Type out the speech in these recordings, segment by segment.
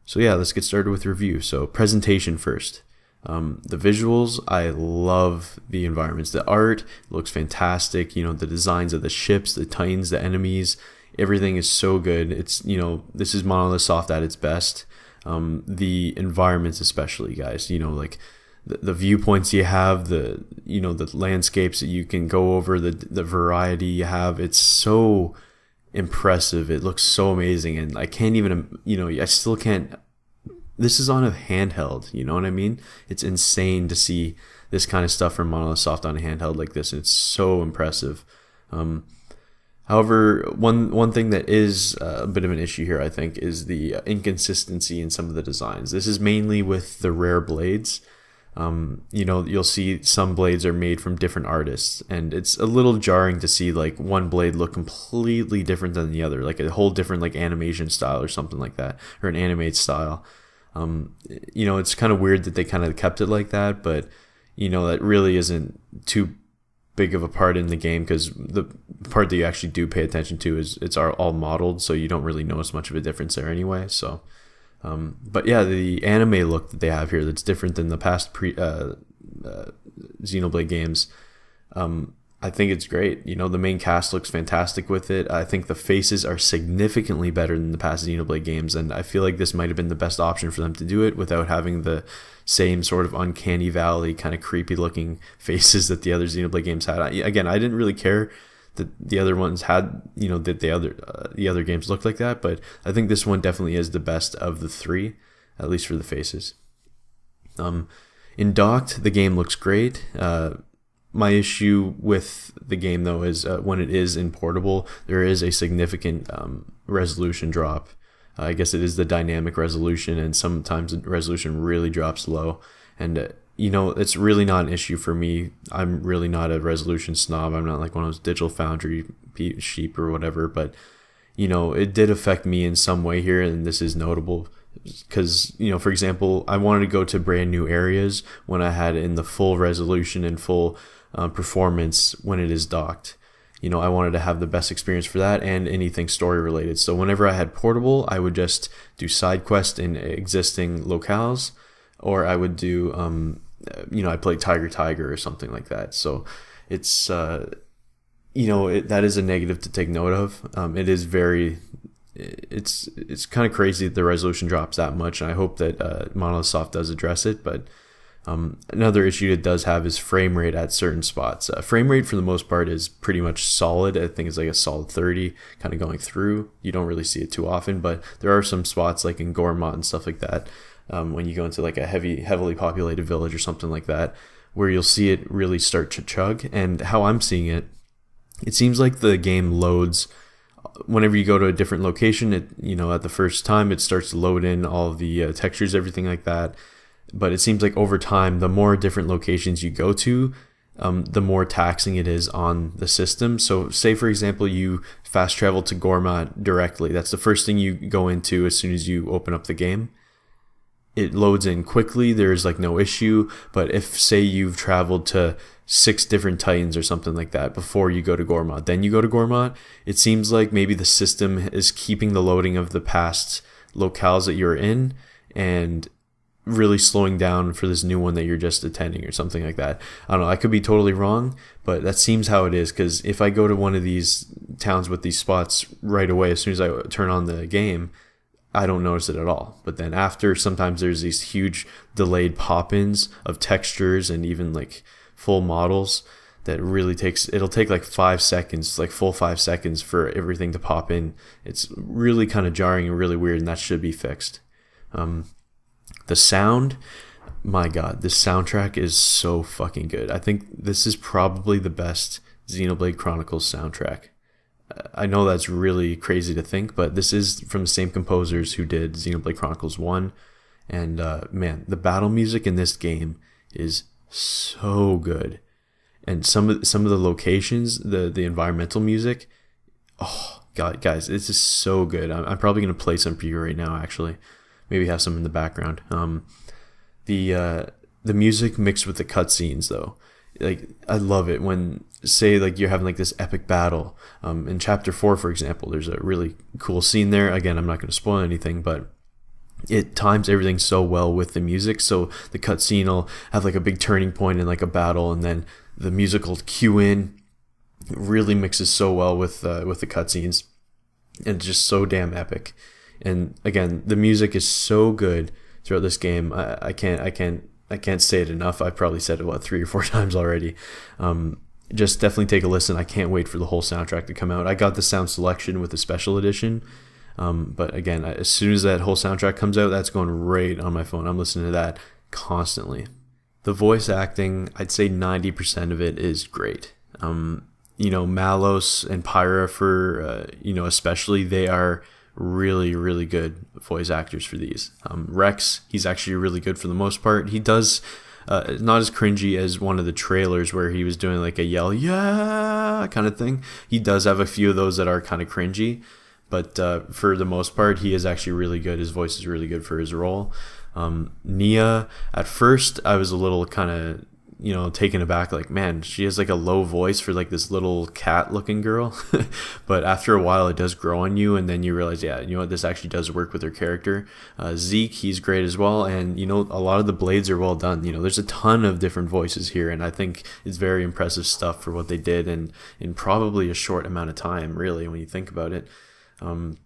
So yeah, let's get started with review. So presentation first. The visuals, I love the environments. The art looks fantastic. The designs of the ships, the titans, the enemies, everything is so good. It's, this is Monolith Soft at its best. The environments especially, guys, like the viewpoints you have, the landscapes that you can go over, the variety you have, it's so impressive. It looks so amazing, and I can't even, I still can't. This is on a handheld, you know what I mean? It's insane to see this kind of stuff from Monolith Soft on a handheld like this, and it's so impressive. However, one thing that is a bit of an issue here, I think, is the inconsistency in some of the designs. This is mainly with the rare blades. You'll see some blades are made from different artists, and it's a little jarring to see like one blade look completely different than the other, like a whole different like animation style or something like that, or an animate style. It's kind of weird that they kind of kept it like that, but that really isn't too big of a part in the game, because the part that you actually do pay attention to is it's all modeled, so you don't really notice much of a difference there anyway. So but yeah, the anime look that they have here, that's different than the past Xenoblade games. I think it's great. The main cast looks fantastic with it. I think the faces are significantly better than the past Xenoblade games, and I feel like this might have been the best option for them to do it without having the same sort of uncanny valley kind of creepy looking faces that the other Xenoblade games had. Again, I didn't really care that the other ones had, that the other games looked like that, but I think this one definitely is the best of the three, at least for the faces. In docked, the game looks great. My issue with the game, though, is when it is in portable, there is a significant resolution drop. I guess it is the dynamic resolution, and sometimes the resolution really drops low. And, it's really not an issue for me. I'm really not a resolution snob. I'm not like one of those Digital Foundry sheep or whatever. But, it did affect me in some way here, and this is notable. Because, for example, I wanted to go to brand new areas when I had in the full resolution and full performance when it is docked. I wanted to have the best experience for that and anything story related. So whenever I had portable, I would just do side quests in existing locales, or I would do, I played Tiger or something like that. So it's, that is a negative to take note of. It is very, it's kind of crazy that the resolution drops that much, and I hope that Monolith Soft does address it. But another issue it does have is frame rate at certain spots. Frame rate for the most part is pretty much solid. I think it's like a solid 30 kind of going through. You don't really see it too often, but there are some spots like in Gormott and stuff like that, when you go into like a heavily populated village or something like that, where you'll see it really start to chug. And how I'm seeing it, it seems like the game loads whenever you go to a different location. It, at the first time it starts to load in all of the textures, everything like that. But it seems like over time, the more different locations you go to, the more taxing it is on the system. So say, for example, you fast travel to Gormott directly. That's the first thing you go into as soon as you open up the game. It loads in quickly. There's like no issue. But if, say, you've traveled to 6 different titans or something like that before you go to Gormott, then you go to Gormott, it seems like maybe the system is keeping the loading of the past locales that you're in and really slowing down for this new one that you're just attending or something like that. I don't know, I could be totally wrong, but that seems how it is, because if I go to one of these towns with these spots right away, as soon as I turn on the game, I don't notice it at all. But then after, sometimes there's these huge delayed pop-ins of textures and even like full models that really it'll take like 5 seconds, like full 5 seconds for everything to pop in. It's really kind of jarring and really weird, and that should be fixed. The sound, my god, this soundtrack is so fucking good. I think this is probably the best Xenoblade Chronicles soundtrack. I know that's really crazy to think, but this is from the same composers who did Xenoblade Chronicles 1. And man, the battle music in this game is so good. And some of the locations, the environmental music, oh god, guys, it's just so good. I'm probably going to play some for you right now, actually. Maybe have some in the background. The music mixed with the cutscenes, though, like, I love it when, say, like, you're having like this epic battle. In chapter 4, for example, there's a really cool scene there. Again, I'm not going to spoil anything, but it times everything so well with the music. So the cutscene will have like a big turning point in like a battle, and then the music will cue in. It really mixes so well with the cutscenes, and it's just so damn epic. And again, the music is so good throughout this game. I can't say it enough. I've probably said it 3 or 4 times already. Just definitely take a listen. I can't wait for the whole soundtrack to come out. I got the sound selection with the special edition. But again, as soon as that whole soundtrack comes out, that's going right on my phone. I'm listening to that constantly. The voice acting, I'd say 90% of it is great. Malos and Pyra for, especially, they are really, really good voice actors for these. Rex, he's actually really good for the most part. He does, not as cringy as one of the trailers where he was doing like a yell, yeah, kind of thing. He does have a few of those that are kind of cringy. But for the most part, he is actually really good. His voice is really good for his role. Nia, at first, I was a little kind of, taken aback. Like, man, she has like a low voice for like this little cat-looking girl. But after a while, it does grow on you, and then you realize, yeah, you know what, this actually does work with her character. Zeke, he's great as well, and a lot of the blades are well done. There's a ton of different voices here, and I think it's very impressive stuff for what they did, and in probably a short amount of time, really, when you think about it. Again,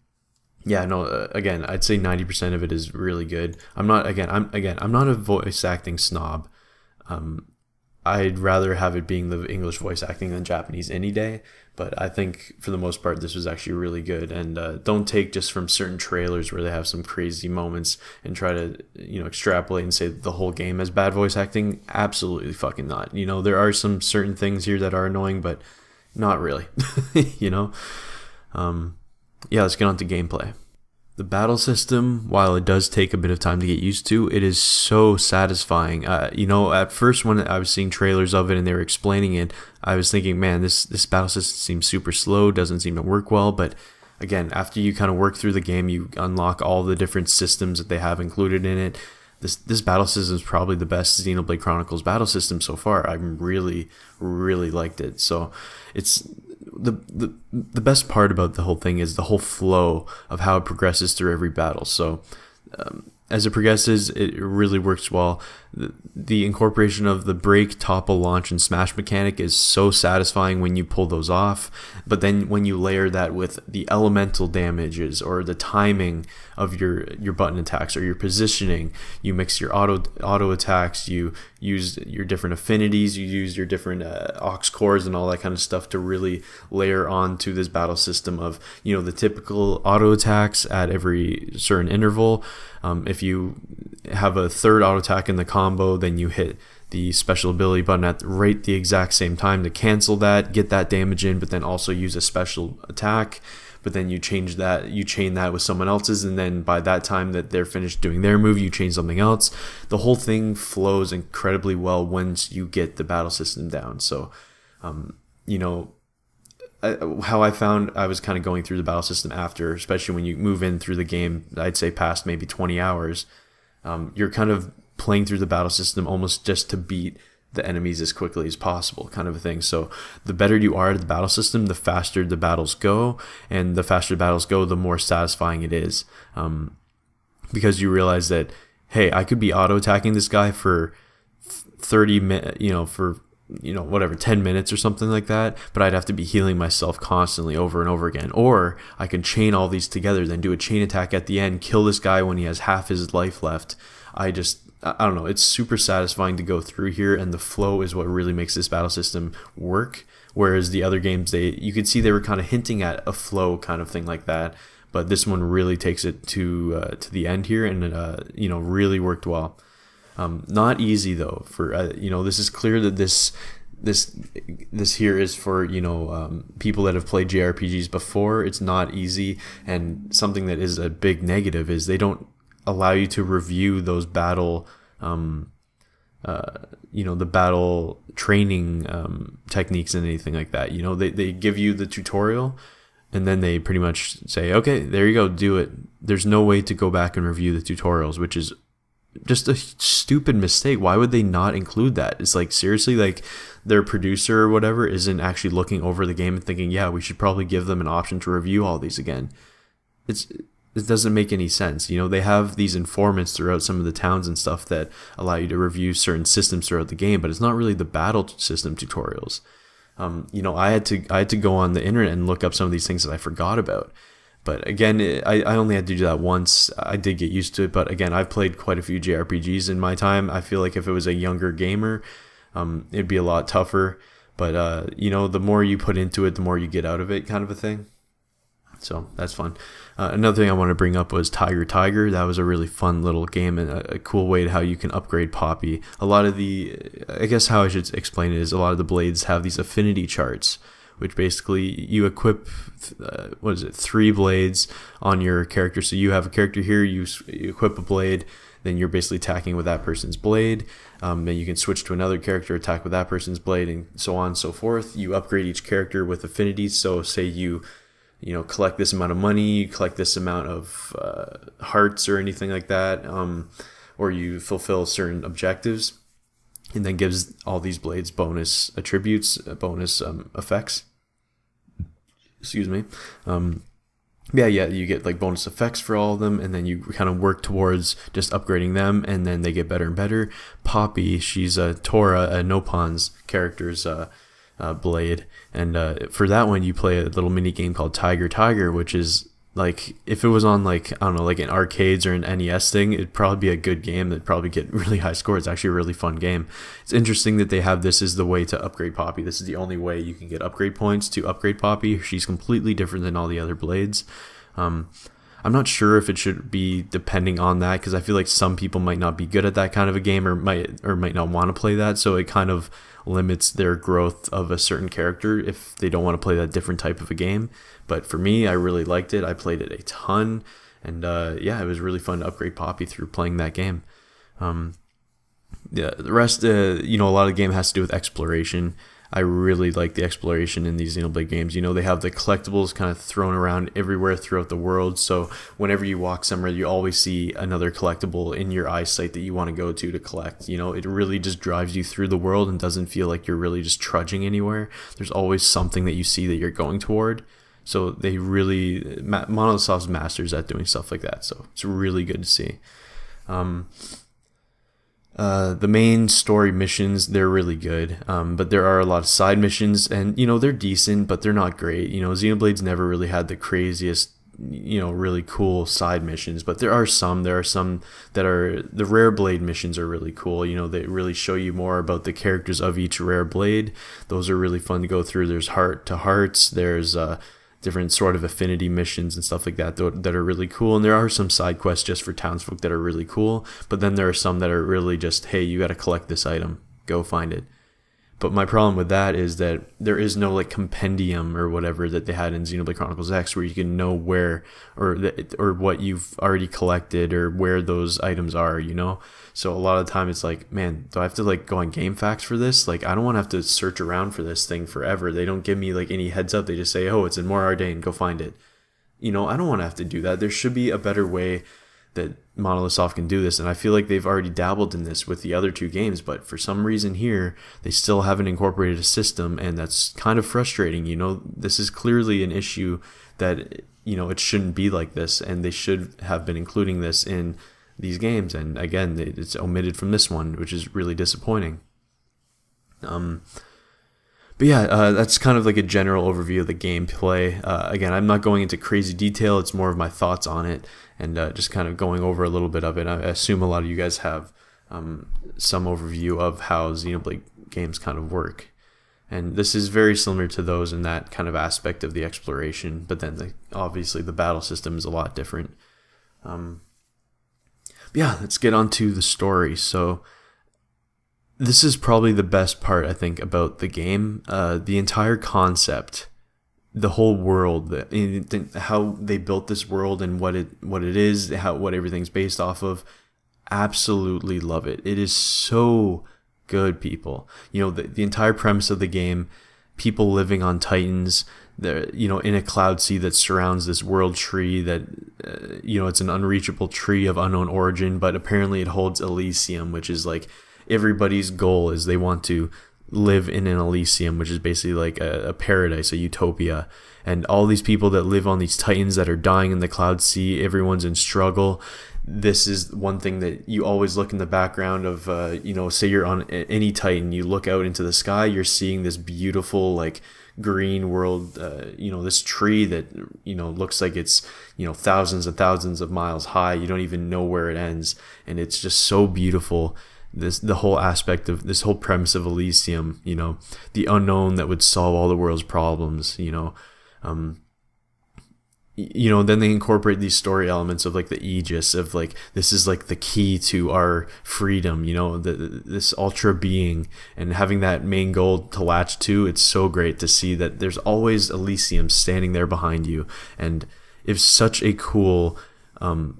I'd say 90% of it is really good. I'm not a voice acting snob. I'd rather have it being the English voice acting than Japanese any day, but I think for the most part, this was actually really good. And don't take just from certain trailers where they have some crazy moments and try to, extrapolate and say the whole game has bad voice acting. Absolutely fucking not. There are some certain things here that are annoying, but not really, let's get on to gameplay. The battle system, while it does take a bit of time to get used to, it is so satisfying. At first when I was seeing trailers of it and they were explaining it, I was thinking, man, this battle system seems super slow, doesn't seem to work well. But again, after you kind of work through the game, you unlock all the different systems that they have included in it. This battle system is probably the best Xenoblade Chronicles battle system so far. I really, really liked it. So it's the best part about the whole thing is the whole flow of how it progresses through every battle. So as it progresses, it really works well. The incorporation of the break, topple, launch, and smash mechanic is so satisfying when you pull those off. But then when you layer that with the elemental damages or the timing of your button attacks or your positioning, you mix your auto attacks, you use your different affinities, you use your different aux cores and all that kind of stuff to really layer onto this battle system of, the typical auto attacks at every certain interval. If you have a third auto attack in the combo, then you hit the special ability button at right the exact same time to cancel that, get that damage in, but then also use a special attack. But then you chain that with someone else's, and then by that time that they're finished doing their move, you chain something else. The whole thing flows incredibly well once you get the battle system down. So, how I found I was kind of going through the battle system after, especially when you move in through the game, I'd say past maybe 20 hours, you're kind of playing through the battle system almost just to beat the enemies as quickly as possible, kind of a thing. So the better you are at the battle system, the faster the battles go, and the faster the battles go, the more satisfying it is, because you realize that, hey, I could be auto attacking this guy for 30 minutes, for 10 minutes or something like that, but I'd have to be healing myself constantly over and over again. Or I can chain all these together, then do a chain attack at the end, kill this guy when he has half his life left. I don't know, it's super satisfying to go through here, and the flow is what really makes this battle system work. Whereas the other games, you could see they were kind of hinting at a flow kind of thing like that, but this one really takes it to the end here, and it really worked well. Not easy though. For this is clear that this here is for people that have played JRPGs before. It's not easy, and something that is a big negative is they don't allow you to review those battle the battle training techniques and anything like that. They give you the tutorial, and then they pretty much say, okay, there you go, do it. There's no way to go back and review the tutorials, which is just a stupid mistake. Why would they not include that? It's like, seriously, like their producer or whatever isn't actually looking over the game and thinking, yeah, we should probably give them an option to review all these again. it doesn't make any sense. You know, they have these informants throughout some of the towns and stuff that allow you to review certain systems throughout the game, but it's not really the battle system tutorials. You know, I had to go on the internet and look up some of these things that I forgot about. But again, I only had to do that once. I did get used to it, but again, I've played quite a few JRPGs in my time. I feel like if it was a younger gamer, it'd be a lot tougher. But you know, the more you put into it, the more you get out of it, kind of a thing. So that's fun. Another thing I want to bring up was Tiger. That was a really fun little game and a cool way to how you can upgrade Poppy. A lot of I guess how I should explain it is a lot of the blades have these affinity charts, which basically you equip, 3 blades on your character. So you have a character here, you equip a blade, then you're basically attacking with that person's blade. Then you can switch to another character, attack with that person's blade, and so on and so forth. You upgrade each character with affinities. So say you collect this amount of money, you collect this amount of hearts or anything like that, or you fulfill certain objectives, and then gives all these blades bonus attributes, bonus effects. Excuse me. You get like bonus effects for all of them, and then you kind of work towards just upgrading them, and then they get better and better. Poppy, she's Tora, Nopon's character's blade, and for that one you play a little mini game called Tiger, which is like, if it was on like, I don't know, like an arcades or an NES thing, it'd probably be a good game. It'd probably get really high scores. It's actually a really fun game. It's interesting that they have this as the way to upgrade Poppy. This is the only way you can get upgrade points to upgrade Poppy. She's completely different than all the other blades. I'm not sure if it should be depending on that, because I feel like some people might not be good at that kind of a game, or might not want to play that, so it kind of limits their growth of a certain character if they don't want to play that different type of a game. But for me, I really liked it. I played it a ton, and it was really fun to upgrade Poppy through playing that game. The rest, a lot of the game has to do with exploration. I really like the exploration in these Xenoblade games. You know, they have the collectibles kind of thrown around everywhere throughout the world, so whenever you walk somewhere, you always see another collectible in your eyesight that you want to go to collect. You know, it really just drives you through the world and doesn't feel like you're really just trudging anywhere. There's always something that you see that you're going toward. So they really, Monolith Soft's masters at doing stuff like that, so it's really good to see. The main story missions, they're really good, but there are a lot of side missions, and they're decent, but they're not great. Xenoblade's never really had the craziest, really cool side missions, but there are some that are, the rare blade missions are really cool. They really show you more about the characters of each rare blade. Those are really fun to go through. There's heart to hearts, there's different sort of affinity missions and stuff like that that are really cool, and there are some side quests just for townsfolk that are really cool, but then there are some that are really just, hey, you got to collect this item, go find it. But my problem with that is that there is no like compendium or whatever that they had in Xenoblade Chronicles X, where you can know where or what you've already collected or where those items are, So a lot of the time it's like, man, do I have to like go on GameFAQs for this? Like, I don't want to have to search around for this thing forever. They don't give me like any heads up. They just say, oh, it's in Mor Ardain, go find it. I don't want to have to do that. There should be a better way that Monolith Soft can do this, and I feel like they've already dabbled in this with the other 2 games, but for some reason here they still haven't incorporated a system, and that's kind of frustrating. This is clearly an issue that it shouldn't be like this, and they should have been including this in these games, and again, it's omitted from this one, which is really disappointing. That's kind of like a general overview of the gameplay. Again, I'm not going into crazy detail. It's more of my thoughts on it, and just kind of going over a little bit of it. I assume a lot of you guys have some overview of how Xenoblade games kind of work. And this is very similar to those in that kind of aspect of the exploration, but then obviously the battle system is a lot different. Let's get on to the story. So this is probably the best part, I think, about the game. The entire concept, the whole world, how they built this world and what it is, what everything's based off of. Absolutely love it. It is so good, people. The entire premise of the game, people living on Titans, they're, in a cloud sea that surrounds this world tree that, it's an unreachable tree of unknown origin, but apparently it holds Elysium, which is like everybody's goal is they want to live in an Elysium, which is basically like a paradise, a utopia. And all these people that live on these titans that are dying in the cloud sea, everyone's in struggle. This is one thing that you always look in the background of, say you're on any titan, you look out into the sky, you're seeing this beautiful, like, green world, this tree that, looks like it's, thousands and thousands of miles high. You don't even know where it ends. And it's just so beautiful. The whole aspect of this whole premise of Elysium, the unknown that would solve all the world's problems, then they incorporate these story elements of like the Aegis of like, this is like the key to our freedom, this ultra being, and having that main goal to latch to. It's so great to see that there's always Elysium standing there behind you. And it's such a cool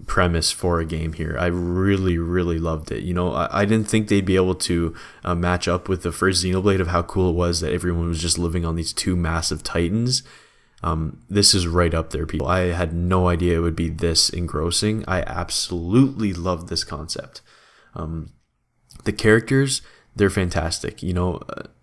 premise for a game here. I really, really loved it. I didn't think they'd be able to match up with the first Xenoblade of how cool it was that everyone was just living on these two massive titans. This is right up there, people. I had no idea it would be this engrossing. I absolutely loved this concept. The characters, they're fantastic.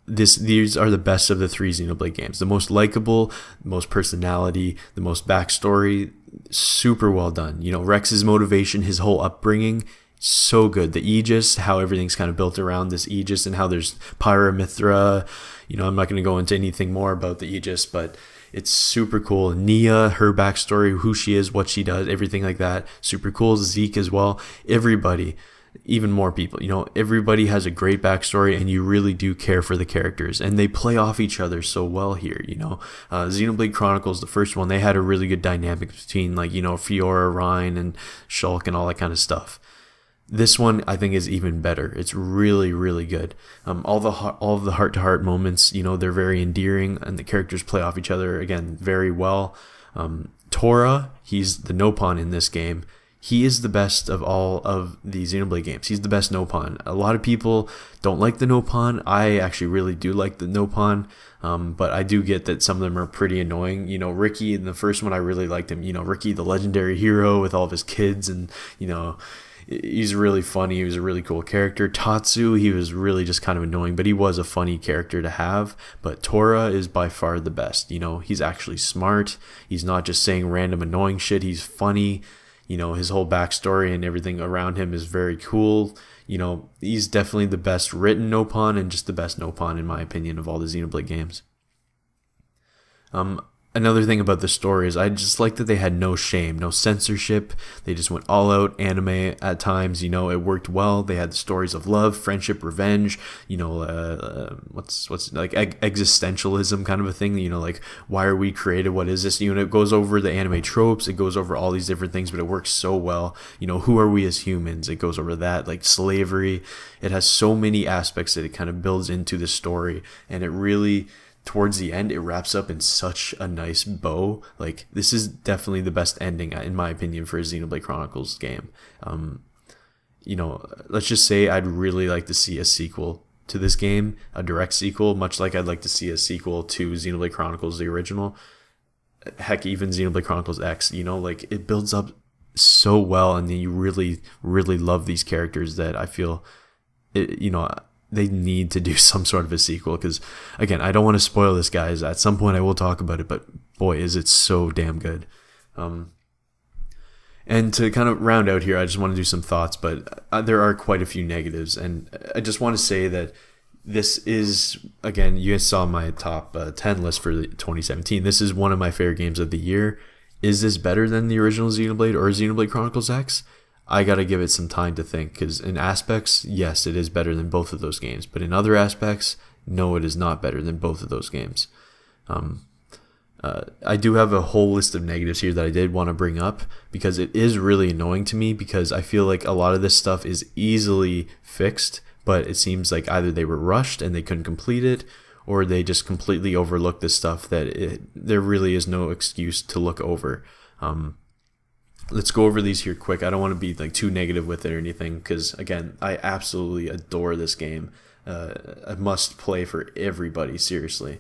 These are the best of the three Xenoblade games. The most likable, the most personality, the most backstory. Super well done. Rex's motivation, his whole upbringing, so good. The Aegis, how everything's kind of built around this Aegis, and how there's Pyra/Mythra. I'm not going to go into anything more about the Aegis, but it's super cool. Nia, her backstory, who she is, what she does, everything like that, super cool. Zeke as well. Everybody, even more people. Everybody has a great backstory, and you really do care for the characters, and they play off each other so well here. Xenoblade Chronicles, the first one, they had a really good dynamic between Fiora, Ryan, and Shulk, and all that kind of stuff. This one, I think, is even better. It's really, really good. All of the heart-to-heart moments, they're very endearing, and the characters play off each other, again, very well. Tora, he's the Nopon in this game. He is the best of all of the Xenoblade games. He's the best Nopon. A lot of people don't like the Nopon. I actually really do like the Nopon, but I do get that some of them are pretty annoying. Ricky, in the first one, I really liked him. Ricky, the legendary hero with all of his kids, and, he's really funny. He was a really cool character. Tatsu, he was really just kind of annoying, but he was a funny character to have. But Tora is by far the best. He's actually smart. He's not just saying random annoying shit. He's funny. His whole backstory and everything around him is very cool. He's definitely the best written Nopon, and just the best Nopon, in my opinion, of all the Xenoblade games. Another thing about the story is I just like that they had no shame, no censorship. They just went all out anime at times. It worked well. They had the stories of love, friendship, revenge. What's like existentialism kind of a thing. Like, why are we created? What is this? It goes over the anime tropes. It goes over all these different things, but it works so well. Who are we as humans? It goes over that, like slavery. It has so many aspects that it kind of builds into the story, and it really, towards the end, it wraps up in such a nice bow. Like, this is definitely the best ending, in my opinion, for a Xenoblade Chronicles game. Let's just say I'd really like to see a sequel to this game, a direct sequel, much like I'd like to see a sequel to Xenoblade Chronicles, the original. Heck, even Xenoblade Chronicles X, it builds up so well, and then you really, really love these characters that I feel, they need to do some sort of a sequel, because, again, I don't want to spoil this, guys. At some point I will talk about it, but boy, is it so damn good. And to kind of round out here, I just want to do some thoughts, but there are quite a few negatives, and I just want to say that this is, again, you guys saw my top 10 list for 2017. This is one of my favorite games of the year. Is this better than the original Xenoblade or Xenoblade Chronicles X? I gotta give it some time to think, because in aspects, yes, it is better than both of those games, but in other aspects, no, it is not better than both of those games. I do have a whole list of negatives here that I did want to bring up, because it is really annoying to me, because I feel like a lot of this stuff is easily fixed, but it seems like either they were rushed and they couldn't complete it, or they just completely overlooked this stuff that there really is no excuse to look over. Let's go over these here quick. I don't want to be too negative with it or anything, because, again, I absolutely adore this game. A must play for everybody, seriously.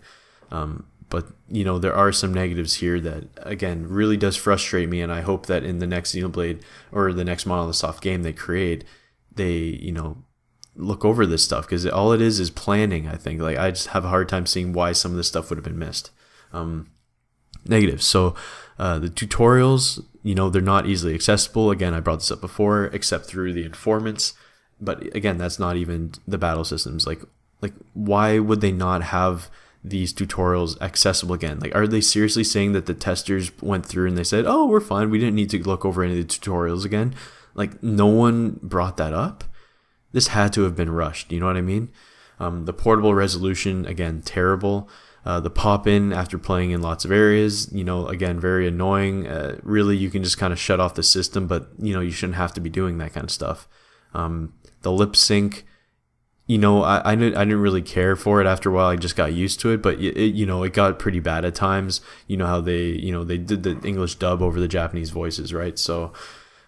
But there are some negatives here that, again, really does frustrate me, and I hope that in the next Xenoblade or the next Monolith Soft game they create, they look over this stuff, because all it is planning. I think like I just have a hard time seeing why some of this stuff would have been missed. Negatives. So the tutorials, they're not easily accessible. Again, I brought this up before, except through the informants. But again, that's not even the battle systems. Like why would they not have these tutorials accessible again? Like, are they seriously saying that the testers went through and they said, oh, we're fine, we didn't need to look over any of the tutorials again? Like, no one brought that up. This had to have been rushed. You know what I mean? The portable resolution, again, terrible. The pop-in after playing in lots of areas, again, very annoying. Really, you can just kind of shut off the system, but, you shouldn't have to be doing that kind of stuff. The lip sync, I didn't really care for it after a while. I just got used to it, but it got pretty bad at times. You know how they did the English dub over the Japanese voices, right? So,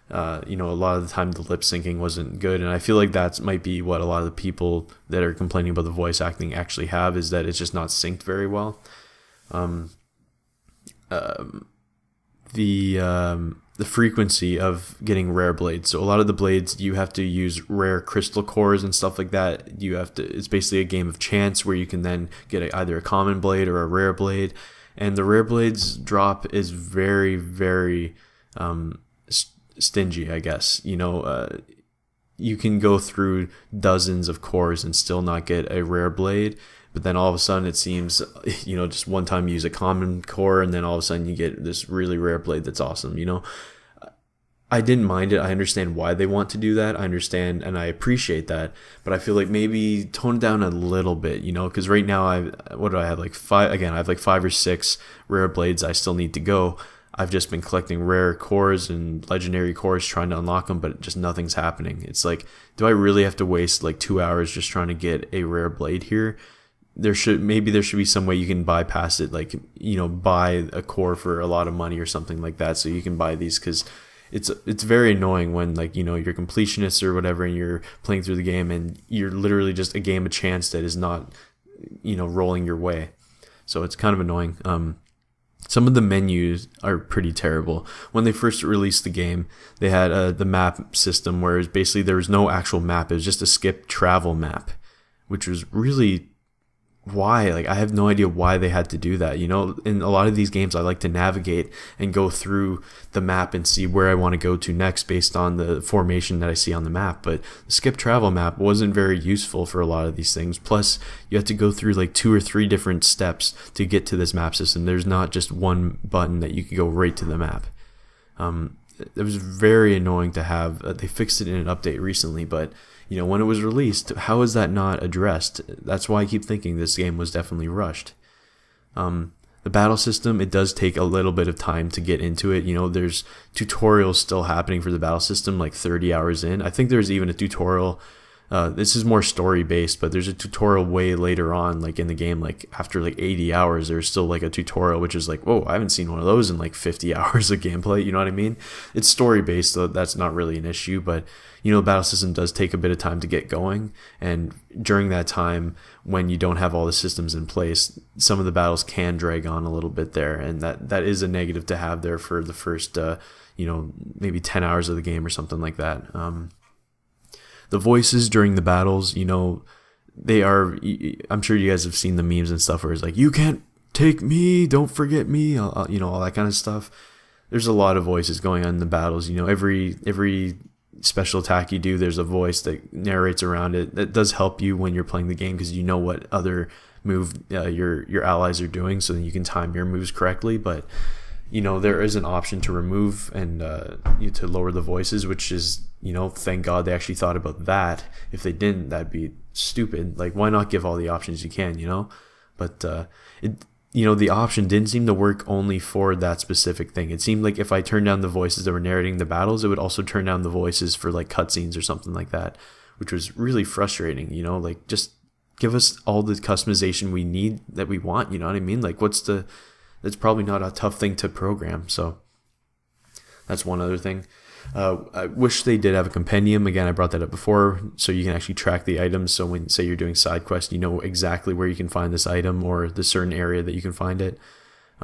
a lot of the time the lip syncing wasn't good, and I feel like that might be what a lot of the people that are complaining about the voice acting actually have, is that it's just not synced very well. The frequency of getting rare blades. So a lot of the blades, you have to use rare crystal cores and stuff like that. It's basically a game of chance where you can then get either a common blade or a rare blade. And the rare blades drop is very, very stingy, I guess. You can go through dozens of cores and still not get a rare blade. But then all of a sudden it seems, just one time you use a common core and then all of a sudden you get this really rare blade that's awesome, I didn't mind it. I understand why they want to do that. I understand and I appreciate that. But I feel like maybe tone it down a little bit, because right now I have like 5, again, I have like 5 or 6 rare blades I still need to go. I've just been collecting rare cores and legendary cores trying to unlock them, but just nothing's happening. It's like, do I really have to waste like 2 hours just trying to get a rare blade here? There should be some way you can bypass it, like, buy a core for a lot of money or something like that, so you can buy these, because it's very annoying when, like, you're completionist or whatever and you're playing through the game and you're literally just a game of chance that is not, rolling your way. So it's kind of annoying. Some of the menus are pretty terrible. When they first released the game, they had the map system where basically there was no actual map. It was just a skip travel map, which was really... why? Like, I have no idea why they had to do that. In a lot of these games, I like to navigate and go through the map and see where I want to go to next based on the formation that I see on the map. But the skip travel map wasn't very useful for a lot of these things. Plus, you have to go through like 2 or 3 different steps to get to this map system. There's not just one button that you could go right to the map. It was very annoying to have. They fixed it in an update recently, but when it was released, how is that not addressed? That's why I keep thinking this game was definitely rushed. The battle system, it does take a little bit of time to get into it. There's tutorials still happening for the battle system, like 30 hours in. I think there's even a tutorial. This is more story based, but there's a tutorial way later on, like in the game, like after like 80 hours, there's still like a tutorial, which is like, whoa, I haven't seen one of those in like 50 hours of gameplay. You know what I mean? It's story based, so that's not really an issue, but the battle system does take a bit of time to get going. And during that time, when you don't have all the systems in place, some of the battles can drag on a little bit there. And that is a negative to have there for the first, maybe 10 hours of the game or something like that. The voices during the battles, they are, I'm sure you guys have seen the memes and stuff where it's like, you can't take me, don't forget me, all that kind of stuff. There's a lot of voices going on in the battles. Every special attack you do, there's a voice that narrates around it. That does help you when you're playing the game, because you know what other move your allies are doing, so then you can time your moves correctly. But there is an option to remove and to lower the voices, which is, thank God they actually thought about that. If they didn't, that'd be stupid. Like, why not give all the options you can, But the option didn't seem to work only for that specific thing. It seemed like if I turned down the voices that were narrating the battles, it would also turn down the voices for like cutscenes or something like that, which was really frustrating. Like, just give us all the customization we need that we want. You know what I mean? Like, that's probably not a tough thing to program. So that's one other thing. I wish they did have a compendium. Again, I brought that up before, so you can actually track the items. So when, say, you're doing side quests, you know exactly where you can find this item or the certain area that you can find it.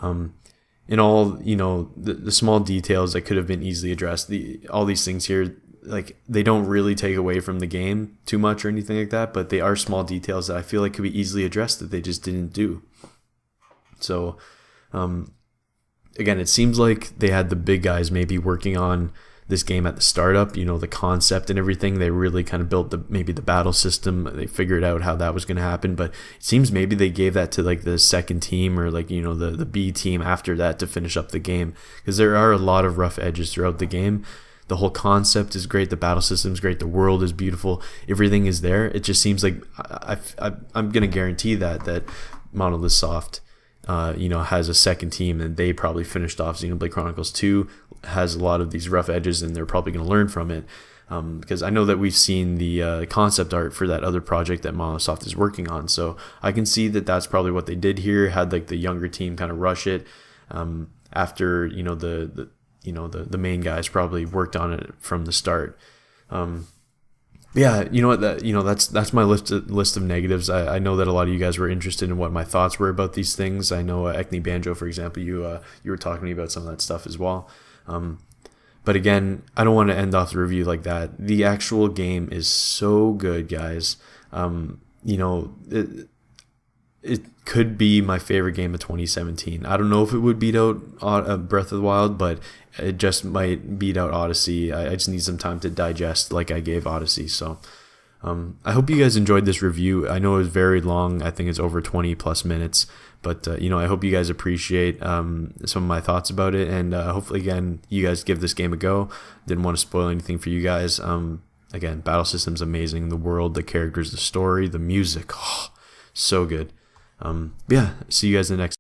In all, the small details that could have been easily addressed. All these things here, like they don't really take away from the game too much or anything like that, but they are small details that I feel like could be easily addressed that they just didn't do. So again, it seems like they had the big guys maybe working on this game at the startup, the concept and everything. They really kind of built maybe the battle system. They figured out how that was going to happen, but it seems maybe they gave that to like the second team or like, the B team after that to finish up the game, because there are a lot of rough edges throughout the game. The whole concept is great. The battle system is great. The world is beautiful. Everything is there. It just seems like I'm going to guarantee that Monolith Soft has a second team, and they probably finished off Xenoblade Chronicles 2, has a lot of these rough edges, and they're probably going to learn from it. Because I know that we've seen the concept art for that other project that Monolith Soft is working on, so I can see that that's probably what they did here. Had like the younger team kind of rush it after the main guys probably worked on it from the start. Yeah, that's my list of negatives. I know that a lot of you guys were interested in what my thoughts were about these things. I know Ecne Banjo, for example, you were talking to me about some of that stuff as well. But again, I don't want to end off the review like that. The actual game is so good, guys. It could be my favorite game of 2017. I don't know if it would beat out Breath of the Wild, but it just might beat out Odyssey. I just need some time to digest like I gave Odyssey. So I hope you guys enjoyed this review. I know it was very long. I think it's over 20 plus minutes. But, I hope you guys appreciate some of my thoughts about it. And hopefully, again, you guys give this game a go. Didn't want to spoil anything for you guys. Again, battle system's amazing. The world, the characters, the story, the music. Oh, so good. Yeah, see you guys in the next